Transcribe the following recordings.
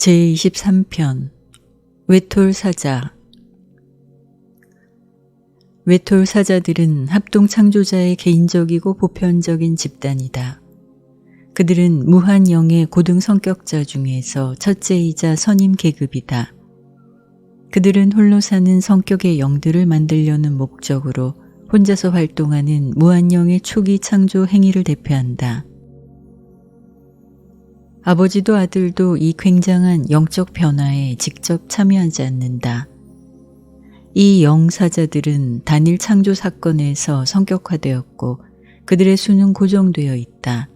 제23편 외톨사자. 외톨사자들은 합동창조자의 개인적이고 보편적인 집단이다. 그들은 무한영의 고등 성격자 중에서 첫째이자 선임 계급이다. 그들은 홀로 사는 성격의 영들을 만들려는 목적으로 혼자서 활동하는 무한영의 초기 창조 행위를 대표한다. 아버지도 아들도 이 굉장한 영적 변화에 직접 참여하지 않는다. 이 영사자들은 단일 창조 사건에서 성격화되었고 그들의 수는 고정되어 있다.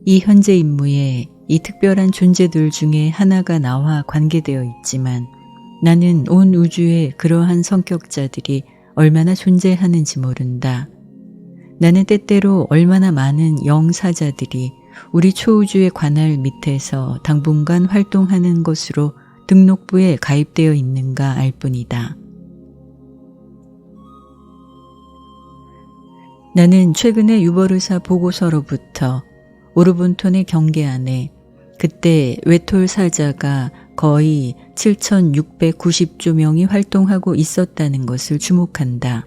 이 현재 임무에 이 특별한 존재들 중에 하나가 나와 관계되어 있지만 나는 온 우주에 그러한 성격자들이 얼마나 존재하는지 모른다. 나는 때때로 얼마나 많은 영사자들이 우리 초우주의 관할 밑에서 당분간 활동하는 것으로 등록부에 가입되어 있는가 알 뿐이다. 나는 최근에 유버르사 보고서로부터 오르본톤의 경계 안에 그때 외톨사자가 거의 7,690조 명이 활동하고 있었다는 것을 주목한다.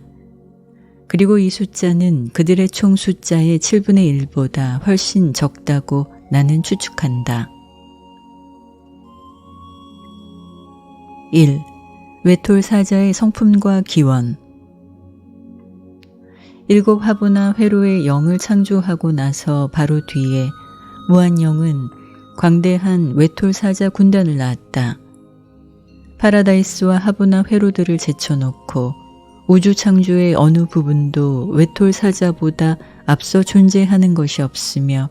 그리고 이 숫자는 그들의 총 숫자의 7분의 1보다 훨씬 적다고 나는 추측한다. 1. 외톨사자의 성품과 기원. 7 화보나 회로의 영을 창조하고 나서 바로 뒤에 무한영은 광대한 외톨사자 군단을 낳았다. 파라다이스와 화보나 회로들을 제쳐놓고 우주 창조의 어느 부분도 외톨사자보다 앞서 존재하는 것이 없으며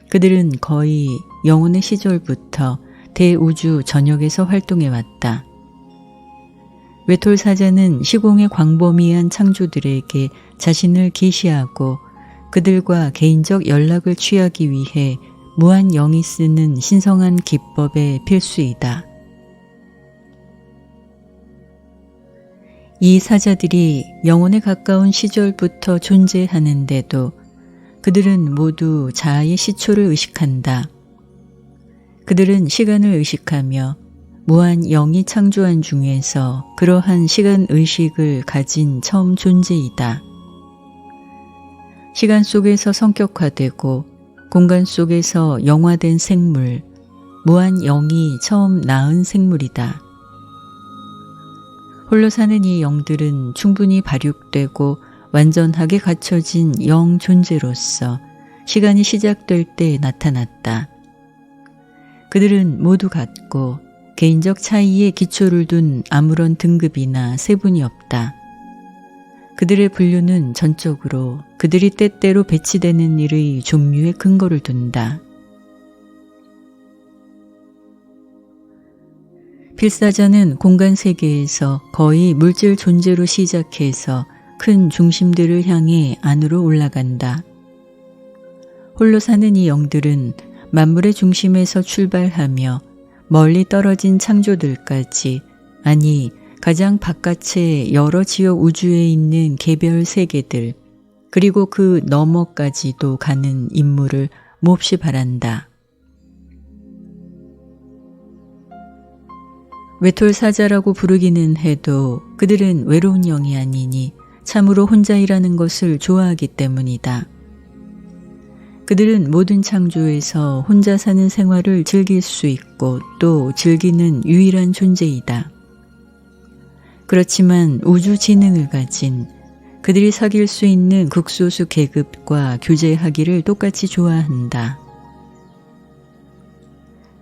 그들은 거의 영혼의 시절부터 대우주 전역에서 활동해왔다. 외톨사자는 시공의 광범위한 창조들에게 자신을 계시하고 그들과 개인적 연락을 취하기 위해 무한 영이 쓰는 신성한 기법의 필수이다. 이 사자들이 영혼에 가까운 시절부터 존재하는데도 그들은 모두 자아의 시초를 의식한다. 그들은 시간을 의식하며 무한 영이 창조한 중에서 그러한 시간 의식을 가진 처음 존재이다. 시간 속에서 성격화되고 공간 속에서 영화된 생물, 무한 영이 처음 낳은 생물이다. 홀로 사는 이 영들은 충분히 발육되고 완전하게 갖춰진 영 존재로서 시간이 시작될 때 나타났다. 그들은 모두 같고 개인적 차이에 기초를 둔 아무런 등급이나 세분이 없다. 그들의 분류는 전적으로 그들이 때때로 배치되는 일의 종류에 근거를 둔다. 필사자는 공간 세계에서 거의 물질 존재로 시작해서 큰 중심들을 향해 안으로 올라간다. 홀로 사는 이 영들은 만물의 중심에서 출발하며 멀리 떨어진 창조들까지, 아니 가장 바깥의 여러 지역 우주에 있는 개별 세계들, 그리고 그 너머까지도 가는 임무를 몹시 바란다. 외톨사자라고 부르기는 해도 그들은 외로운 영이 아니니 참으로 혼자 일하는 것을 좋아하기 때문이다. 그들은 모든 창조에서 혼자 사는 생활을 즐길 수 있고 또 즐기는 유일한 존재이다. 그렇지만 우주 지능을 가진 그들이 사귈 수 있는 극소수 계급과 교제하기를 똑같이 좋아한다.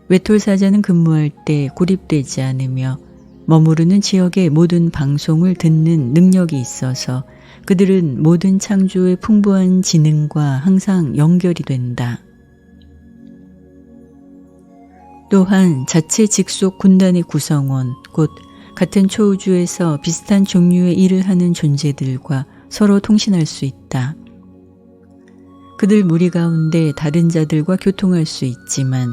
외톨사자는 근무할 때 고립되지 않으며 머무르는 지역의 모든 방송을 듣는 능력이 있어서 그들은 모든 창조의 풍부한 지능과 항상 연결이 된다. 또한 자체 직속 군단의 구성원, 곧 같은 초우주에서 비슷한 종류의 일을 하는 존재들과 서로 통신할 수 있다. 그들 무리 가운데 다른 자들과 교통할 수 있지만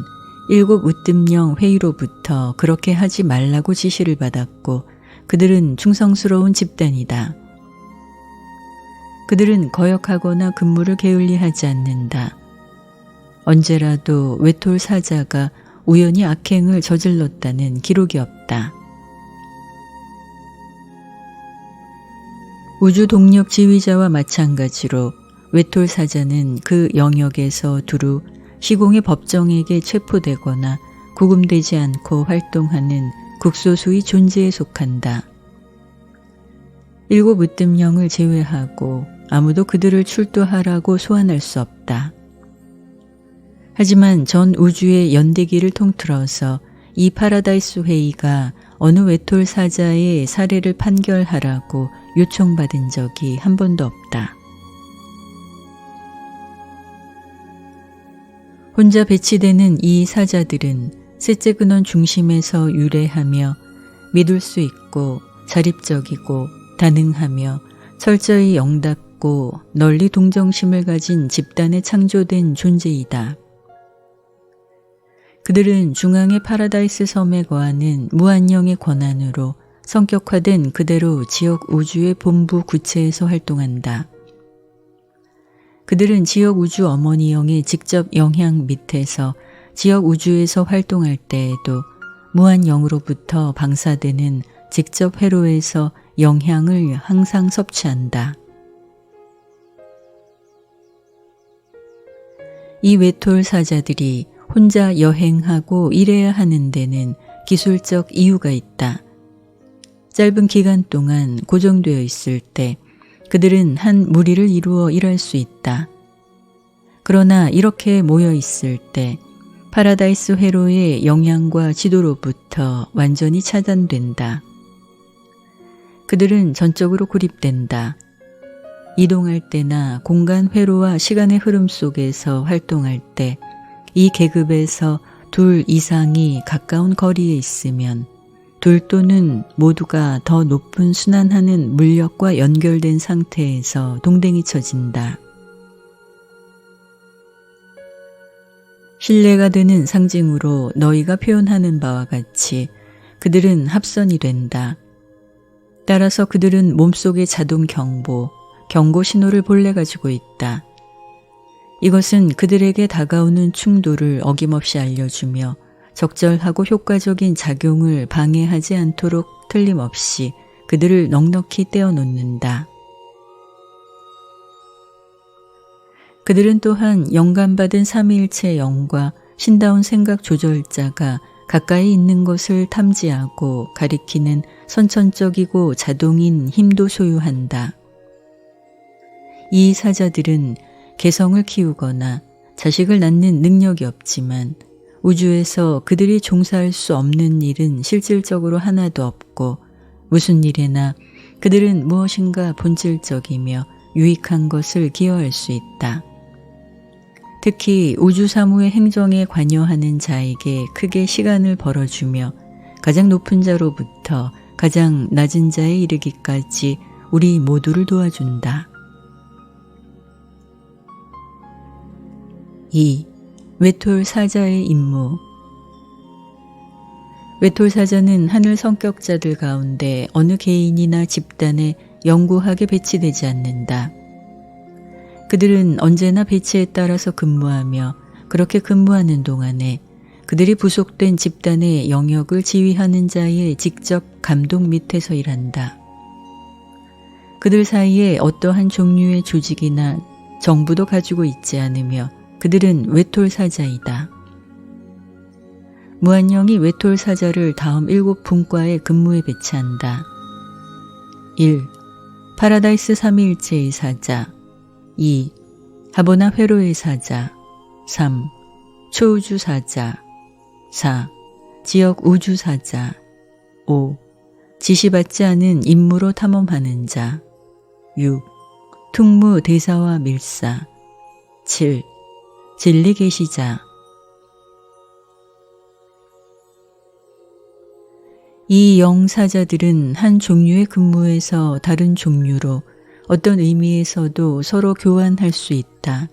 7 으뜸령 회의로부터 그렇게 하지 말라고 지시를 받았고 그들은 충성스러운 집단이다. 그들은 거역하거나 근무를 게을리하지 않는다. 언제라도 외톨사자가 우연히 악행을 저질렀다는 기록이 없다. 우주 동력 지휘자와 마찬가지로 외톨사자는 그 영역에서 두루 시공의 법정에게 체포되거나 구금되지 않고 활동하는 극소수의 존재에 속한다. 7 으뜸령을 제외하고 아무도 그들을 출두하라고 소환할 수 없다. 하지만 전 우주의 연대기를 통틀어서 이 파라다이스 회의가 어느 외톨사자의 사례를 판결하라고 요청받은 적이 한 번도 없다. 혼자 배치되는 이 사자들은 셋째 근원 중심에서 유래하며 믿을 수 있고 자립적이고 다능하며 철저히 영답고 널리 동정심을 가진 집단에 창조된 존재이다. 그들은 중앙의 파라다이스 섬에 거하는 무한령의 권한으로 성격화된 그대로 지역 우주의 본부 구체에서 활동한다. 그들은 지역 우주 어머니영의 직접 영향 밑에서 지역 우주에서 활동할 때에도 무한영으로부터 방사되는 직접 회로에서 영향을 항상 섭취한다. 이 외톨사자들이 혼자 여행하고 일해야 하는 데는 기술적 이유가 있다. 짧은 기간 동안 고정되어 있을 때 그들은 한 무리를 이루어 일할 수 있다. 그러나 이렇게 모여 있을 때 파라다이스 회로의 영향과 지도로부터 완전히 차단된다. 그들은 전적으로 고립된다. 이동할 때나 공간 회로와 시간의 흐름 속에서 활동할 때 이 계급에서 둘 이상이 가까운 거리에 있으면 둘 또는 모두가 더 높은 순환하는 물력과 연결된 상태에서 동댕이 쳐진다. 신뢰가 되는 상징으로 너희가 표현하는 바와 같이 그들은 합선이 된다. 따라서 그들은 몸속의 자동 경고 신호를 본래 가지고 있다. 이것은 그들에게 다가오는 충돌을 어김없이 알려주며 적절하고 효과적인 작용을 방해하지 않도록 틀림없이 그들을 넉넉히 떼어놓는다. 그들은 또한 영감받은 삼위일체 영과 신다운 생각 조절자가 가까이 있는 것을 탐지하고 가리키는 선천적이고 자동인 힘도 소유한다. 이 사자들은 개성을 키우거나 자식을 낳는 능력이 없지만 우주에서 그들이 종사할 수 없는 일은 실질적으로 하나도 없고 무슨 일에나 그들은 무엇인가 본질적이며 유익한 것을 기여할 수 있다. 특히 우주 사무의 행정에 관여하는 자에게 크게 시간을 벌어주며 가장 높은 자로부터 가장 낮은 자에 이르기까지 우리 모두를 도와준다. 2. 외톨사자의 임무. 외톨사자는 하늘 성격자들 가운데 어느 개인이나 집단에 영구하게 배치되지 않는다. 그들은 언제나 배치에 따라서 근무하며 그렇게 근무하는 동안에 그들이 부속된 집단의 영역을 지휘하는 자의 직접 감독 밑에서 일한다. 그들 사이에 어떠한 종류의 조직이나 정부도 가지고 있지 않으며 그들은 외톨사자이다. 무한령이 외톨사자를 다음 7분과의 근무에 배치한다. 1. 파라다이스 삼위일체의 사자. 2. 하보나 회로의 사자. 3. 초우주 사자. 4. 지역 우주 사자. 5. 지시받지 않은 임무로 탐험하는 자. 6. 특무 대사와 밀사. 7. 진리 계시자. 이 영사자들은 한 종류의 근무에서 다른 종류로 어떤 의미에서도 서로 교환할 수 있다.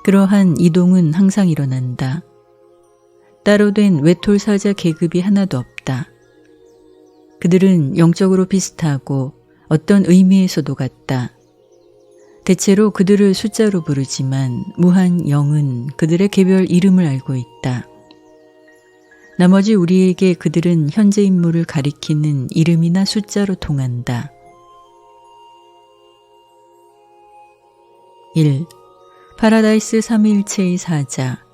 그러한 이동은 항상 일어난다. 따로 된 외톨사자 계급이 하나도 없다. 그들은 영적으로 비슷하고 어떤 의미에서도 같다. 대체로 그들을 숫자로 부르지만 무한 영은 그들의 개별 이름을 알고 있다. 나머지 우리에게 그들은 현재 인물을 가리키는 이름이나 숫자로 통한다. 1. 파라다이스 삼위일체의 사자.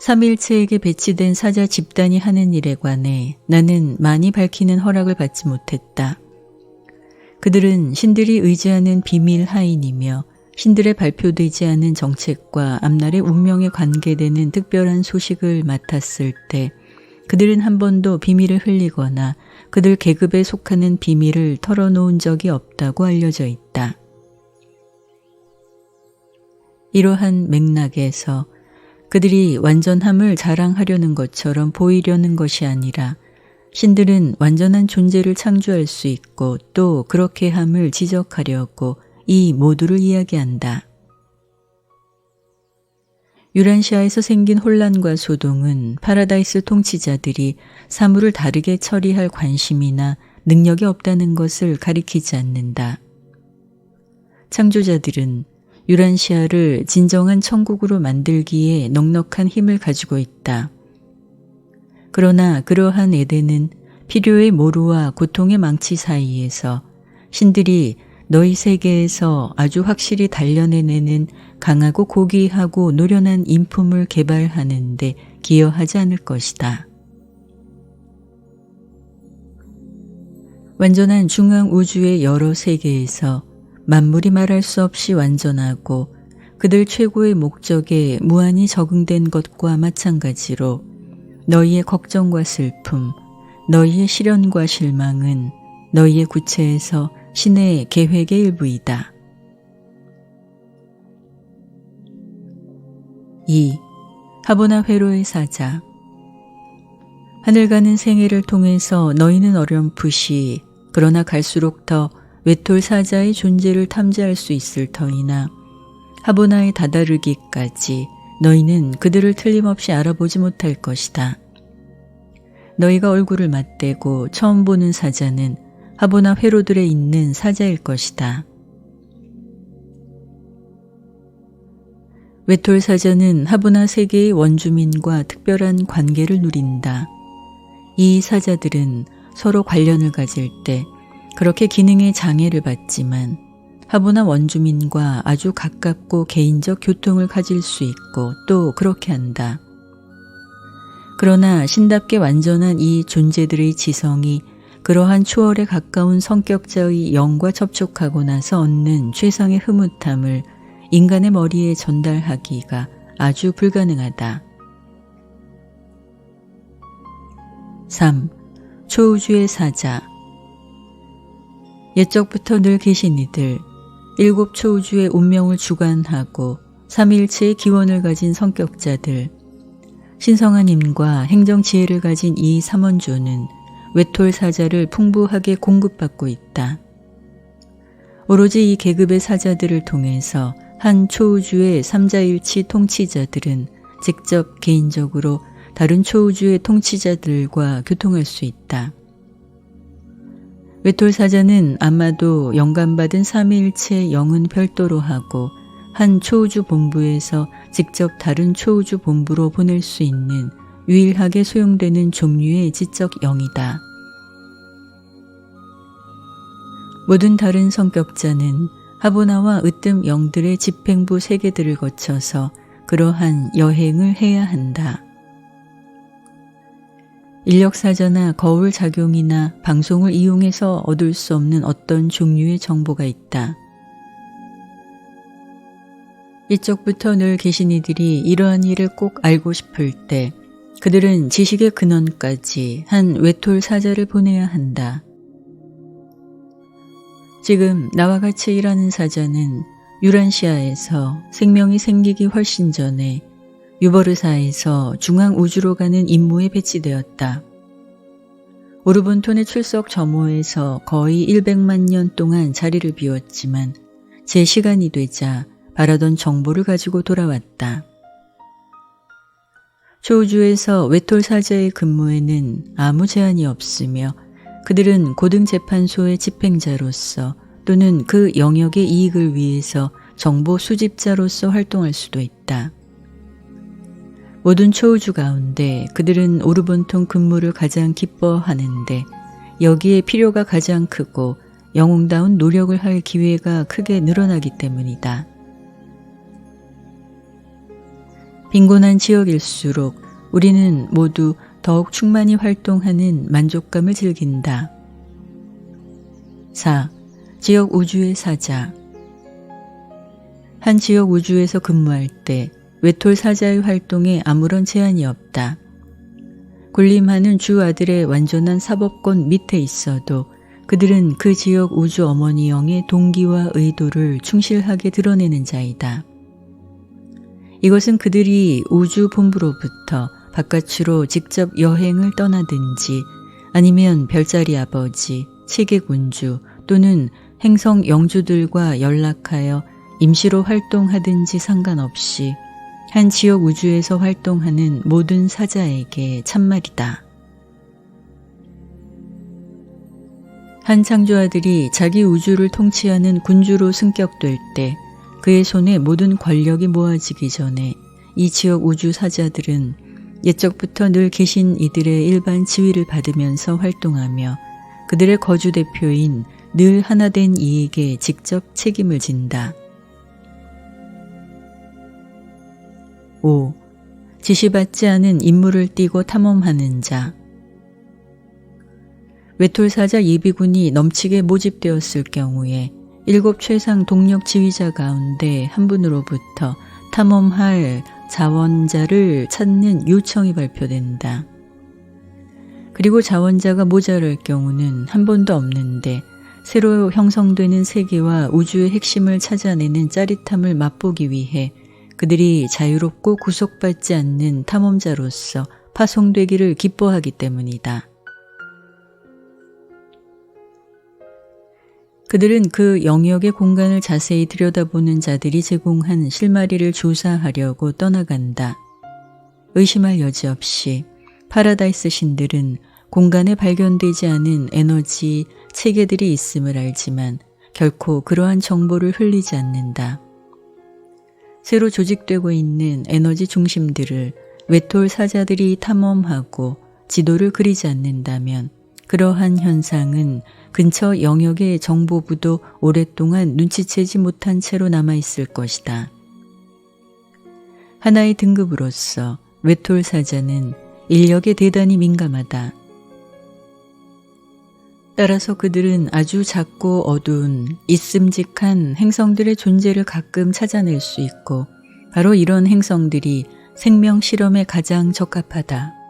삼위일체에게 배치된 사자 집단이 하는 일에 관해 나는 많이 밝히는 허락을 받지 못했다. 그들은 신들이 의지하는 비밀 하인이며 신들의 발표되지 않은 정책과 앞날의 운명에 관계되는 특별한 소식을 맡았을 때 그들은 한 번도 비밀을 흘리거나 그들 계급에 속하는 비밀을 털어놓은 적이 없다고 알려져 있다. 이러한 맥락에서 그들이 완전함을 자랑하려는 것처럼 보이려는 것이 아니라 신들은 완전한 존재를 창조할 수 있고 또 그렇게 함을 지적하려고 이 모두를 이야기한다. 유란시아에서 생긴 혼란과 소동은 파라다이스 통치자들이 사물을 다르게 처리할 관심이나 능력이 없다는 것을 가리키지 않는다. 창조자들은 유란시아를 진정한 천국으로 만들기에 넉넉한 힘을 가지고 있다. 그러나 그러한 에덴은 필요의 모루와 고통의 망치 사이에서 신들이 너희 세계에서 아주 확실히 단련해내는 강하고 고귀하고 노련한 인품을 개발하는 데 기여하지 않을 것이다. 완전한 중앙 우주의 여러 세계에서 만물이 말할 수 없이 완전하고 그들 최고의 목적에 무한히 적응된 것과 마찬가지로 너희의 걱정과 슬픔, 너희의 시련과 실망은 너희의 구체에서 신의 계획의 일부이다. 2. 하보나 회로의 사자. 하늘 가는 생애를 통해서 너희는 어렴풋이 그러나 갈수록 더 외톨 사자의 존재를 탐지할 수 있을 터이나 하보나에 다다르기까지 너희는 그들을 틀림없이 알아보지 못할 것이다. 너희가 얼굴을 맞대고 처음 보는 사자는 하보나 회로들에 있는 사자일 것이다. 외톨 사자는 하보나 세계의 원주민과 특별한 관계를 누린다. 이 사자들은 서로 관련을 가질 때 그렇게 기능의 장애를 받지만 하보나 원주민과 아주 가깝고 개인적 교통을 가질 수 있고 또 그렇게 한다. 그러나 신답게 완전한 이 존재들의 지성이 그러한 초월에 가까운 성격자의 영과 접촉하고 나서 얻는 최상의 흐뭇함을 인간의 머리에 전달하기가 아주 불가능하다. 3. 초우주의 사자. 옛적부터 늘 계신 이들, 7 초우주의 운명을 주관하고 삼위일체의 기원을 가진 성격자들, 신성한 힘과 행정 지혜를 가진 이 삼원조는 외톨 사자를 풍부하게 공급받고 있다. 오로지 이 계급의 사자들을 통해서 한 초우주의 삼자일치 통치자들은 직접 개인적으로 다른 초우주의 통치자들과 교통할 수 있다. 외톨 사자는 아마도 영감받은 삼위일체의 영은 별도로 하고 한 초우주 본부에서 직접 다른 초우주 본부로 보낼 수 있는 유일하게 소용되는 종류의 지적 영이다. 모든 다른 성격자는 하보나와 으뜸 영들의 집행부 세계들을 거쳐서 그러한 여행을 해야 한다. 인력사자나 거울 작용이나 방송을 이용해서 얻을 수 없는 어떤 종류의 정보가 있다. 이쪽부터 늘 계신 이들이 이러한 일을 꼭 알고 싶을 때 그들은 지식의 근원까지 한 외톨 사자를 보내야 한다. 지금 나와 같이 일하는 사자는 유란시아에서 생명이 생기기 훨씬 전에 유버르사에서 중앙 우주로 가는 임무에 배치되었다. 오르본톤의 출석 점호에서 거의 100만 년 동안 자리를 비웠지만 제 시간이 되자 바라던 정보를 가지고 돌아왔다. 초우주에서 외톨 사자의 근무에는 아무 제한이 없으며 그들은 고등재판소의 집행자로서 또는 그 영역의 이익을 위해서 정보 수집자로서 활동할 수도 있다. 모든 초우주 가운데 그들은 오르본통 근무를 가장 기뻐하는데 여기에 필요가 가장 크고 영웅다운 노력을 할 기회가 크게 늘어나기 때문이다. 빈곤한 지역일수록 우리는 모두 더욱 충만히 활동하는 만족감을 즐긴다. 4. 지역 우주의 사자. 한 지역 우주에서 근무할 때 외톨 사자의 활동에 아무런 제한이 없다. 군림하는 주 아들의 완전한 사법권 밑에 있어도 그들은 그 지역 우주 어머니 영의 동기와 의도를 충실하게 드러내는 자이다. 이것은 그들이 우주 본부로부터 바깥으로 직접 여행을 떠나든지 아니면 별자리 아버지, 체계군주 또는 행성 영주들과 연락하여 임시로 활동하든지 상관없이 한 지역 우주에서 활동하는 모든 사자에게 참말이다. 한 창조아들이 자기 우주를 통치하는 군주로 승격될 때 그의 손에 모든 권력이 모아지기 전에 이 지역 우주 사자들은 옛적부터 늘 계신 이들의 일반 지위를 받으면서 활동하며 그들의 거주 대표인 늘 하나된 이에게 직접 책임을 진다. 5. 지시받지 않은 임무를 띠고 탐험하는 자. 외톨사자 예비군이 넘치게 모집되었을 경우에 7 최상 동력 지휘자 가운데 한 분으로부터 탐험할 자원자를 찾는 요청이 발표된다. 그리고 자원자가 모자랄 경우는 한 번도 없는데 새로 형성되는 세계와 우주의 핵심을 찾아내는 짜릿함을 맛보기 위해 그들이 자유롭고 구속받지 않는 탐험자로서 파송되기를 기뻐하기 때문이다. 그들은 그 영역의 공간을 자세히 들여다보는 자들이 제공한 실마리를 조사하려고 떠나간다. 의심할 여지 없이 파라다이스 신들은 공간에 발견되지 않은 에너지 체계들이 있음을 알지만 결코 그러한 정보를 흘리지 않는다. 새로 조직되고 있는 에너지 중심들을 외톨 사자들이 탐험하고 지도를 그리지 않는다면 그러한 현상은 근처 영역의 정보부도 오랫동안 눈치채지 못한 채로 남아있을 것이다. 하나의 등급으로서 외톨 사자는 인력에 대단히 민감하다. 따라서 그들은 아주 작고 어두운 있음직한 행성들의 존재를 가끔 찾아낼 수 있고 바로 이런 행성들이 생명 실험에 가장 적합하다.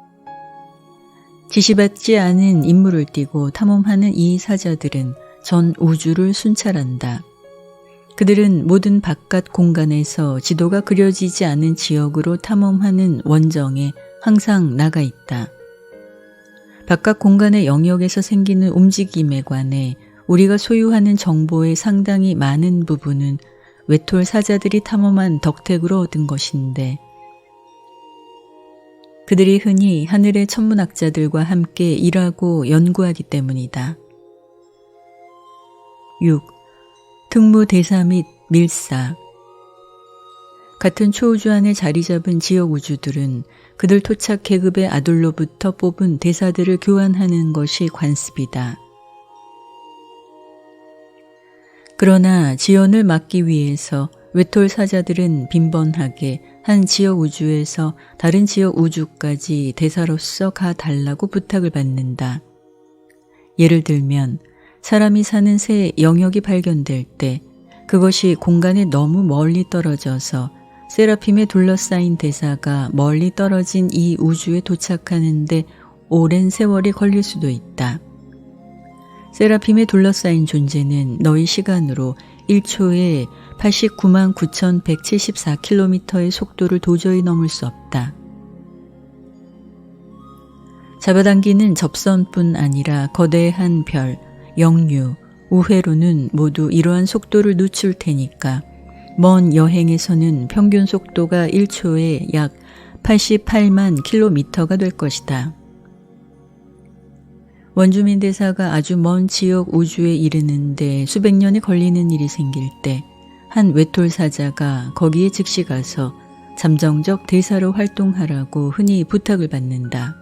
지시받지 않은 임무를 띠고 탐험하는 이 사자들은 전 우주를 순찰한다. 그들은 모든 바깥 공간에서 지도가 그려지지 않은 지역으로 탐험하는 원정에 항상 나가 있다. 바깥 공간의 영역에서 생기는 움직임에 관해 우리가 소유하는 정보의 상당히 많은 부분은 외톨 사자들이 탐험한 덕택으로 얻은 것인데 그들이 흔히 하늘의 천문학자들과 함께 일하고 연구하기 때문이다. 6. 특무대사 및 밀사. 같은 초우주 안에 자리 잡은 지역 우주들은 그들 토착 계급의 아들로부터 뽑은 대사들을 교환하는 것이 관습이다. 그러나 지원을 막기 위해서 외톨 사자들은 빈번하게 한 지역 우주에서 다른 지역 우주까지 대사로서 가달라고 부탁을 받는다. 예를 들면 사람이 사는 새 영역이 발견될 때 그것이 공간에 너무 멀리 떨어져서 세라핌에 둘러싸인 대사가 멀리 떨어진 이 우주에 도착하는데 오랜 세월이 걸릴 수도 있다. 세라핌에 둘러싸인 존재는 너희 시간으로 1초에 89만 9,174km의 속도를 도저히 넘을 수 없다. 잡아당기는 접선뿐 아니라 거대한 별, 영유, 우회로는 모두 이러한 속도를 늦출 테니까 먼 여행에서는 평균 속도가 1초에 약 88만 km가 될 것이다. 원주민 대사가 아주 먼 지역 우주에 이르는데 수백 년이 걸리는 일이 생길 때 한 외톨 사자가 거기에 즉시 가서 잠정적 대사로 활동하라고 흔히 부탁을 받는다.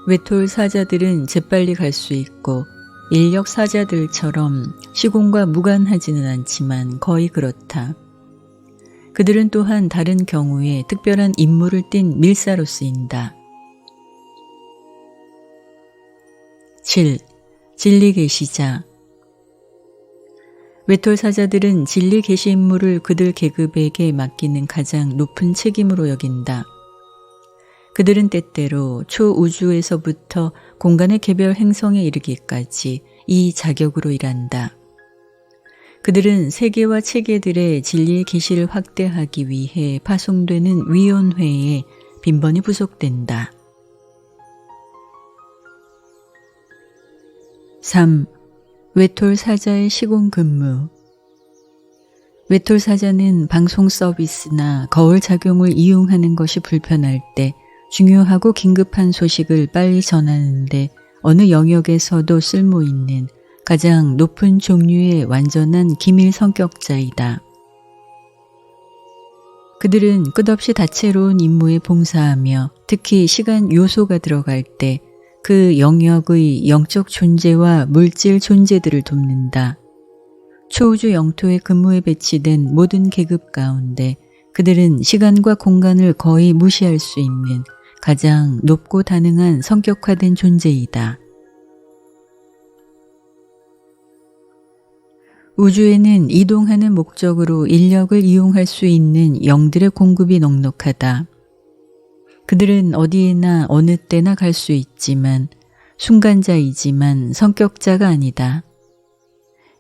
외톨 사자들은 재빨리 갈 수 있고 인력 사자들처럼 시공과 무관하지는 않지만 거의 그렇다. 그들은 또한 다른 경우에 특별한 임무를 띤 밀사로 쓰인다. 7. 진리 계시자. 외톨 사자들은 진리 계시 임무를 그들 계급에게 맡기는 가장 높은 책임으로 여긴다. 그들은 때때로 초우주에서부터 공간의 개별 행성에 이르기까지 이 자격으로 일한다. 그들은 세계와 체계들의 진리의 계시를 확대하기 위해 파송되는 위원회에 빈번히 부속된다. 3. 외톨 사자의 시공 근무. 외톨 사자는 방송 서비스나 거울 작용을 이용하는 것이 불편할 때 중요하고 긴급한 소식을 빨리 전하는데 어느 영역에서도 쓸모있는 가장 높은 종류의 완전한 기밀 성격자이다. 그들은 끝없이 다채로운 임무에 봉사하며 특히 시간 요소가 들어갈 때 그 영역의 영적 존재와 물질 존재들을 돕는다. 초우주 영토의 근무에 배치된 모든 계급 가운데 그들은 시간과 공간을 거의 무시할 수 있는 가장 높고 다능한 성격화된 존재이다. 우주에는 이동하는 목적으로 인력을 이용할 수 있는 영들의 공급이 넉넉하다. 그들은 어디에나 어느 때나 갈 수 있지만 순간자이지만 성격자가 아니다.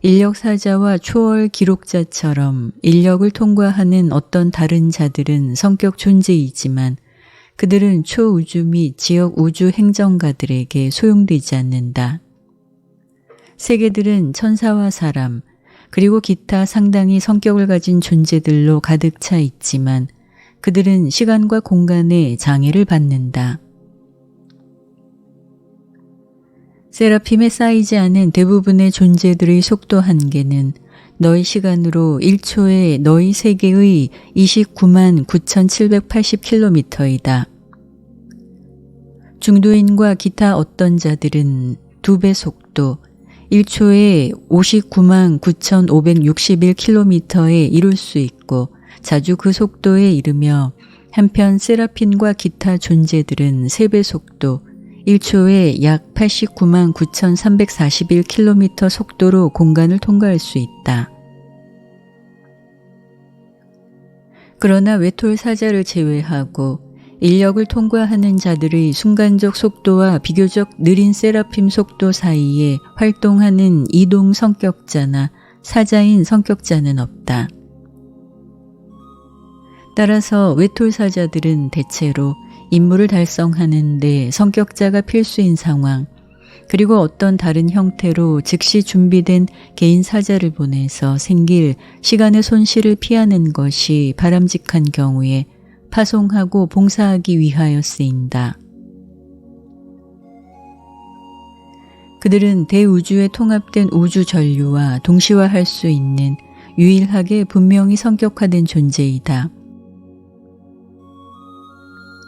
인력사자와 초월 기록자처럼 인력을 통과하는 어떤 다른 자들은 성격 존재이지만 그들은 초우주 및 지역 우주 행정가들에게 소용되지 않는다. 세계들은 천사와 사람, 그리고 기타 상당히 성격을 가진 존재들로 가득 차 있지만 그들은 시간과 공간에 장애를 받는다. 세라핌에 쌓이지 않은 대부분의 존재들의 속도 한계는 너희 시간으로 1초에 너희 세계의 29만 9,780km이다. 중도인과 기타 어떤 자들은 2배 속도, 1초에 59만 9,561km에 이룰 수 있고 자주 그 속도에 이르며 한편 세라핀과 기타 존재들은 3배 속도, 1초에 약 89만 9,341km 속도로 공간을 통과할 수 있다. 그러나 외톨 사자를 제외하고 인력을 통과하는 자들의 순간적 속도와 비교적 느린 세라핌 속도 사이에 활동하는 이동 성격자나 사자인 성격자는 없다. 따라서 외톨 사자들은 대체로 임무를 달성하는 데 성격자가 필수인 상황, 그리고 어떤 다른 형태로 즉시 준비된 개인 사자를 보내서 생길 시간의 손실을 피하는 것이 바람직한 경우에 파송하고 봉사하기 위하여 쓰인다. 그들은 대우주에 통합된 우주 전류와 동시화할 수 있는 유일하게 분명히 성격화된 존재이다.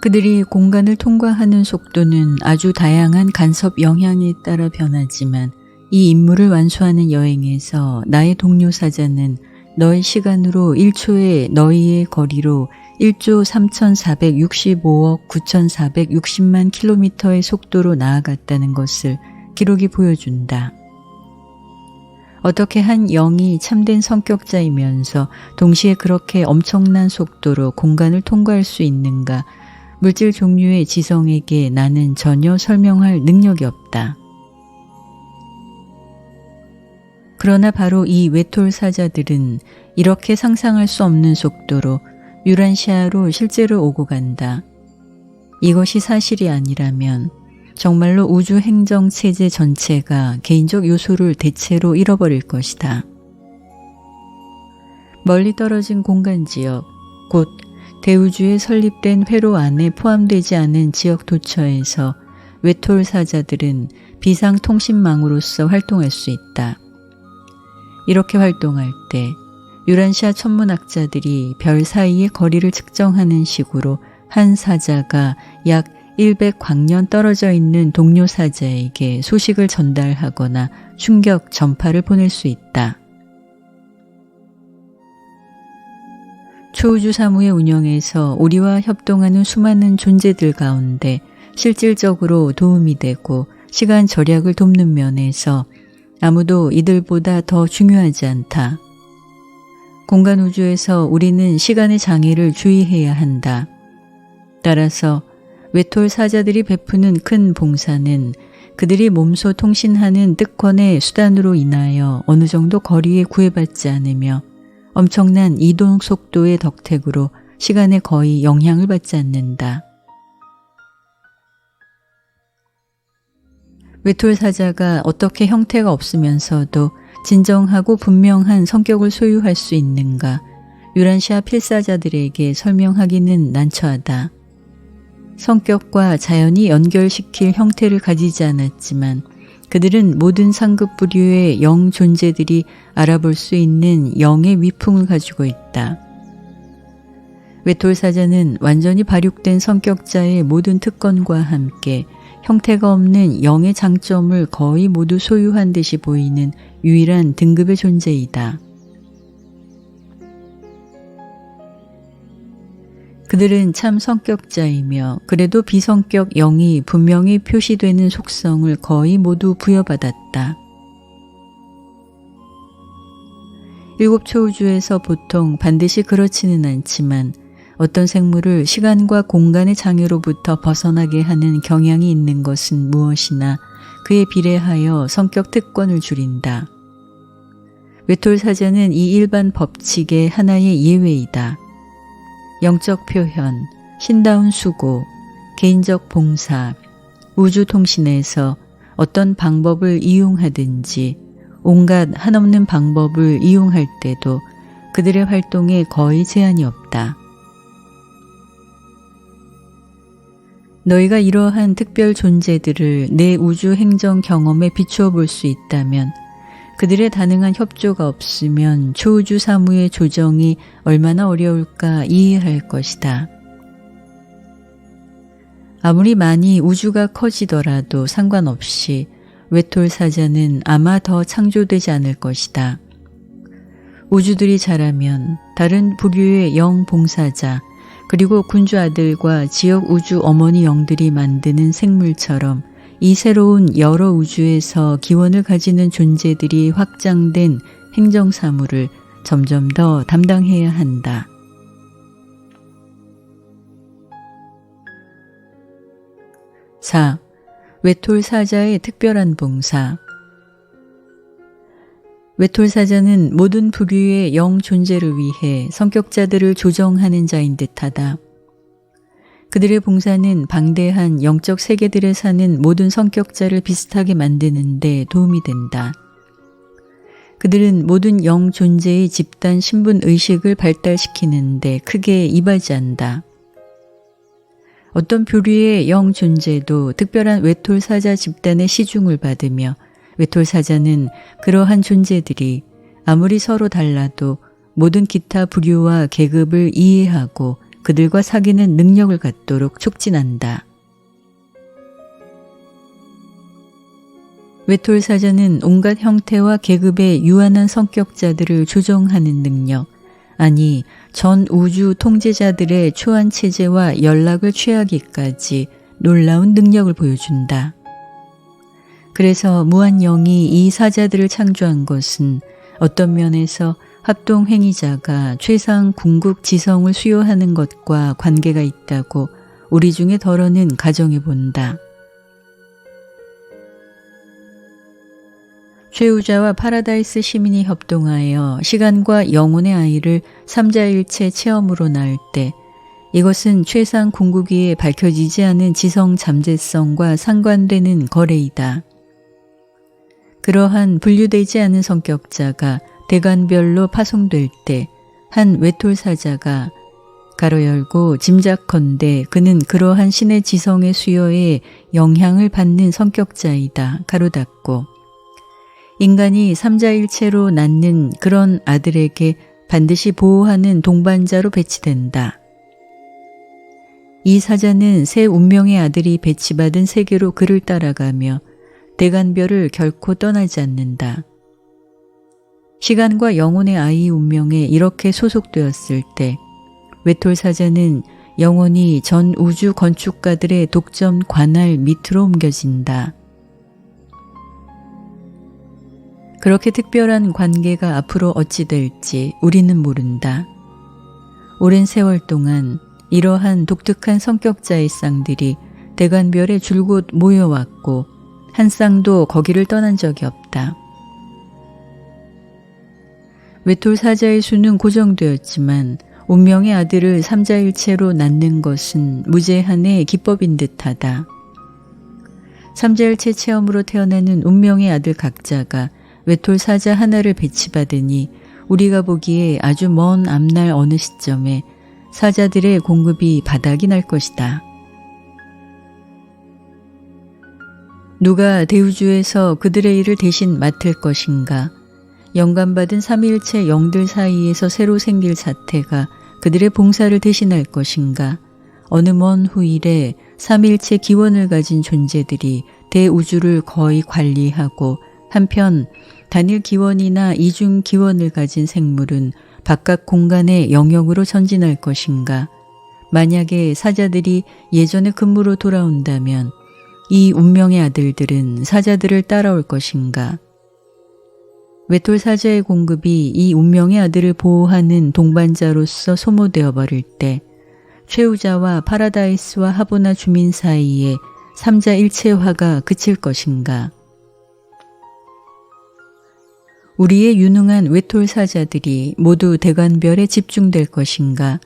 그들이 공간을 통과하는 속도는 아주 다양한 간섭 영향에 따라 변하지만 이 임무를 완수하는 여행에서 나의 동료 사자는 너의 시간으로 1초에 너희의 거리로 1조 3,465억 9,460만 킬로미터의 속도로 나아갔다는 것을 기록이 보여준다. 어떻게 한 영이 참된 성격자이면서 동시에 그렇게 엄청난 속도로 공간을 통과할 수 있는가? 물질 종류의 지성에게 나는 전혀 설명할 능력이 없다. 그러나 바로 이 외톨 사자들은 이렇게 상상할 수 없는 속도로 유란시아로 실제로 오고 간다. 이것이 사실이 아니라면 정말로 우주 행정 체제 전체가 개인적 요소를 대체로 잃어버릴 것이다. 멀리 떨어진 공간 지역, 곧 대우주에 설립된 회로 안에 포함되지 않은 지역 도처에서 외톨 사자들은 비상통신망으로서 활동할 수 있다. 이렇게 활동할 때 유란시아 천문학자들이 별 사이의 거리를 측정하는 식으로 한 사자가 약 100광년 떨어져 있는 동료 사자에게 소식을 전달하거나 충격 전파를 보낼 수 있다. 초우주 사무의 운영에서 우리와 협동하는 수많은 존재들 가운데 실질적으로 도움이 되고 시간 절약을 돕는 면에서 아무도 이들보다 더 중요하지 않다. 공간 우주에서 우리는 시간의 장애를 주의해야 한다. 따라서 외톨 사자들이 베푸는 큰 봉사는 그들이 몸소 통신하는 특권의 수단으로 인하여 어느 정도 거리에 구애받지 않으며 엄청난 이동 속도의 덕택으로 시간에 거의 영향을 받지 않는다. 외톨 사자가 어떻게 형태가 없으면서도 진정하고 분명한 성격을 소유할 수 있는가, 유란시아 필사자들에게 설명하기는 난처하다. 성격과 자연히 연결시킬 형태를 가지지 않았지만 그들은 모든 상급 부류의 영 존재들이 알아볼 수 있는 영의 위풍을 가지고 있다. 외톨 사자는 완전히 발육된 성격자의 모든 특권과 함께 형태가 없는 영의 장점을 거의 모두 소유한 듯이 보이는 유일한 등급의 존재이다. 그들은 참 성격자이며 그래도 비성격 영이 분명히 표시되는 속성을 거의 모두 부여받았다. 일곱 초우주에서 보통 반드시 그렇지는 않지만 어떤 생물을 시간과 공간의 장애로부터 벗어나게 하는 경향이 있는 것은 무엇이나 그에 비례하여 성격 특권을 줄인다. 외톨 사자는 이 일반 법칙의 하나의 예외이다. 영적 표현, 신다운 수고, 개인적 봉사, 우주통신에서 어떤 방법을 이용하든지 온갖 한없는 방법을 이용할 때도 그들의 활동에 거의 제한이 없다. 너희가 이러한 특별 존재들을 내 우주 행정 경험에 비추어 볼 수 있다면 그들의 다능한 협조가 없으면 초우주 사무의 조정이 얼마나 어려울까 이해할 것이다. 아무리 많이 우주가 커지더라도 상관없이 외톨 사자는 아마 더 창조되지 않을 것이다. 우주들이 자라면 다른 부류의 영 봉사자 그리고 군주 아들과 지역 우주 어머니 영들이 만드는 생물처럼 이 새로운 여러 우주에서 기원을 가지는 존재들이 확장된 행정 사무를 점점 더 담당해야 한다. (4) 외톨 사자의 특별한 봉사. 외톨 사자는 모든 부류의 영 존재를 위해 성격자들을 조정하는 자인 듯하다. 그들의 봉사는 방대한 영적 세계들에 사는 모든 성격자를 비슷하게 만드는 데 도움이 된다. 그들은 모든 영 존재의 집단 신분 의식을 발달시키는 데 크게 이바지한다. 어떤 부류의 영 존재도 특별한 외톨 사자 집단의 시중을 받으며 외톨 사자는 그러한 존재들이 아무리 서로 달라도 모든 기타 부류와 계급을 이해하고 그들과 사귀는 능력을 갖도록 촉진한다. 외톨 사자는 온갖 형태와 계급의 유한한 성격자들을 조정하는 능력, 아니 전 우주 통제자들의 초안 체제와 연락을 취하기까지 놀라운 능력을 보여준다. 그래서 무한영이 이 사자들을 창조한 것은 어떤 면에서 합동행위자가 최상 궁극 지성을 수요하는 것과 관계가 있다고 우리 중에 덜어는 가정해 본다. 최우자와 파라다이스 시민이 협동하여 시간과 영혼의 아이를 삼자일체 체험으로 낳을 때 이것은 최상 궁극기에 밝혀지지 않은 지성 잠재성과 상관되는 거래이다. 그러한 분류되지 않은 성격자가 대관별로 파송될 때 한 외톨 사자가 가로 열고 짐작컨대 그는 그러한 신의 지성의 수요에 영향을 받는 성격자이다. 가로 닫고 인간이 삼자일체로 낳는 그런 아들에게 반드시 보호하는 동반자로 배치된다. 이 사자는 새 운명의 아들이 배치받은 세계로 그를 따라가며 대간별을 결코 떠나지 않는다. 시간과 영혼의 아이 운명에 이렇게 소속되었을 때 외톨 사자는 영원히 전 우주 건축가들의 독점 관할 밑으로 옮겨진다. 그렇게 특별한 관계가 앞으로 어찌 될지 우리는 모른다. 오랜 세월 동안 이러한 독특한 성격자의 쌍들이 대간별에 줄곧 모여왔고 한 쌍도 거기를 떠난 적이 없다. 외톨 사자의 수는 고정되었지만 운명의 아들을 삼자일체로 낳는 것은 무제한의 기법인 듯하다. 삼자일체 체험으로 태어나는 운명의 아들 각자가 외톨 사자 하나를 배치받으니 우리가 보기에 아주 먼 앞날 어느 시점에 사자들의 공급이 바닥이 날 것이다. 누가 대우주에서 그들의 일을 대신 맡을 것인가? 영감받은 삼위일체 영들 사이에서 새로 생길 사태가 그들의 봉사를 대신할 것인가? 어느 먼 후일에 삼위일체 기원을 가진 존재들이 대우주를 거의 관리하고 한편 단일 기원이나 이중 기원을 가진 생물은 바깥 공간의 영역으로 전진할 것인가? 만약에 사자들이 예전의 근무로 돌아온다면 이 운명의 아들들은 사자들을 따라올 것인가? 외톨 사자의 공급이 이 운명의 아들을 보호하는 동반자로서 소모되어 버릴 때 최후자와 파라다이스와 하보나 주민 사이에 삼자일체화가 그칠 것인가? 우리의 유능한 외톨 사자들이 모두 대관별에 집중될 것인가?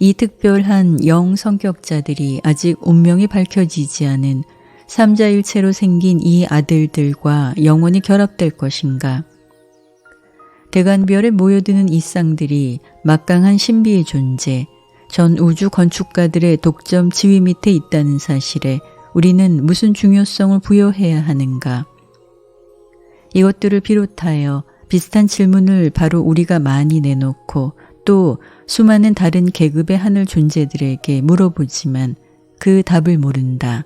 이 특별한 영 성격자들이 아직 운명이 밝혀지지 않은 삼자일체로 생긴 이 아들들과 영원히 결합될 것인가? 대관별에 모여드는 이 쌍들이 막강한 신비의 존재, 전 우주 건축가들의 독점 지위 밑에 있다는 사실에 우리는 무슨 중요성을 부여해야 하는가? 이것들을 비롯하여 비슷한 질문을 바로 우리가 많이 내놓고 또 수많은 다른 계급의 하늘 존재들에게 물어보지만 그 답을 모른다.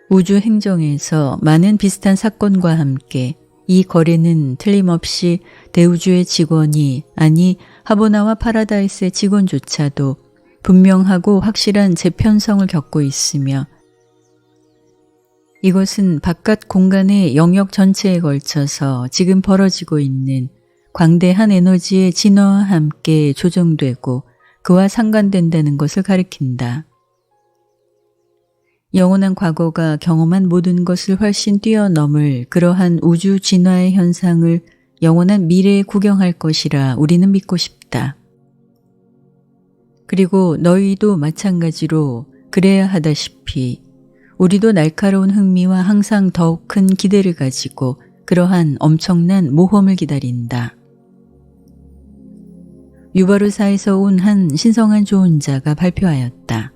우주 행정에서 많은 비슷한 사건과 함께 이 거래는 틀림없이 대우주의 직원이 아니 하보나와 파라다이스의 직원조차도 분명하고 확실한 재편성을 겪고 있으며 이것은 바깥 공간의 영역 전체에 걸쳐서 지금 벌어지고 있는 광대한 에너지의 진화와 함께 조정되고 그와 상관된다는 것을 가리킨다. 영원한 과거가 경험한 모든 것을 훨씬 뛰어넘을 그러한 우주 진화의 현상을 영원한 미래에 구경할 것이라 우리는 믿고 싶다. 그리고 너희도 마찬가지로 그래야 하다시피 우리도 날카로운 흥미와 항상 더욱 큰 기대를 가지고 그러한 엄청난 모험을 기다린다. 유바르사에서 온 한 신성한 조언자가 발표하였다.